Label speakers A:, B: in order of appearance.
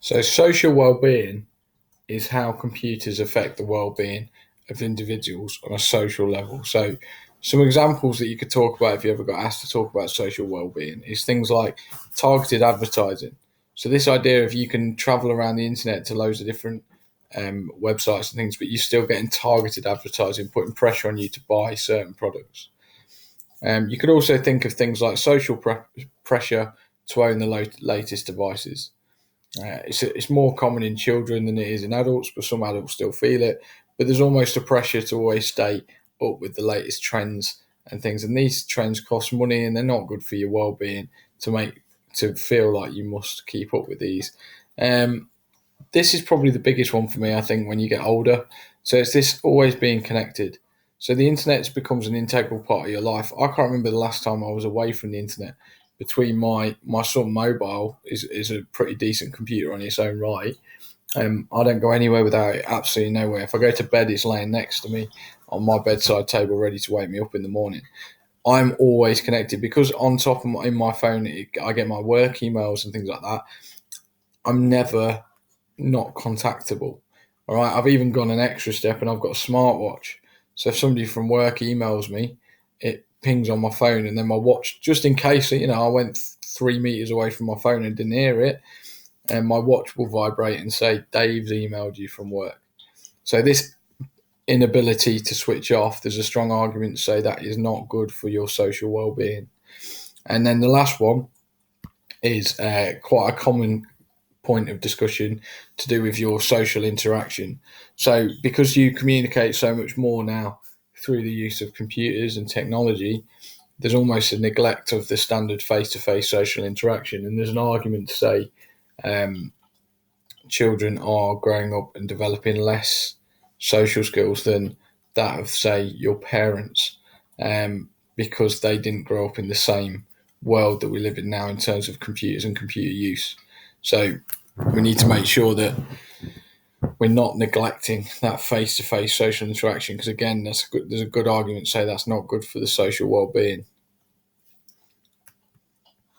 A: So, social well-being is how computers affect the well-being of individuals on a social level. So, some examples that you could talk about if you ever got asked to talk about social well-being is things like targeted advertising. So, this idea of you can travel around the internet to loads of different websites and things, but you're still getting targeted advertising, putting pressure on you to buy certain products. You could also think of things like pressure to own the latest devices. It's more common in children than it is in adults, but some adults still feel it. But there's almost a pressure to always stay up with the latest trends and things. And these trends cost money, and they're not good for your well-being to feel like you must keep up with these. Um, this is probably the biggest one for me, I think, when you get older. So it's this always being connected. So the internet becomes an integral part of your life. I can't remember the last time I was away from the internet. Between my son mobile is a pretty decent computer on its own right. I don't go anywhere without it. Absolutely nowhere. If I go to bed, it's laying next to me on my bedside table, ready to wake me up in the morning. I'm always connected because on top of in my phone, I get my work emails and things like that. I'm never not contactable. All right, I've even gone an extra step and I've got a smartwatch. So if somebody from work emails me, it pings on my phone, and then my watch, just in case I went 3 meters away from my phone and didn't hear it, and my watch will vibrate and say Dave's emailed you from work. So this inability to switch off, there's a strong argument to say that is not good for your social well-being. And then the last one is quite a common point of discussion to do with your social interaction. So, because you communicate so much more now through the use of computers and technology, there's almost a neglect of the standard face to face social interaction. And there's an argument to say um, children are growing up and developing less social skills than that of, say, your parents, because they didn't grow up in the same world that we live in now in terms of computers and computer use. So we need to make sure that we're not neglecting that face-to-face social interaction, because again, there's a good argument to say that's not good for the social well-being.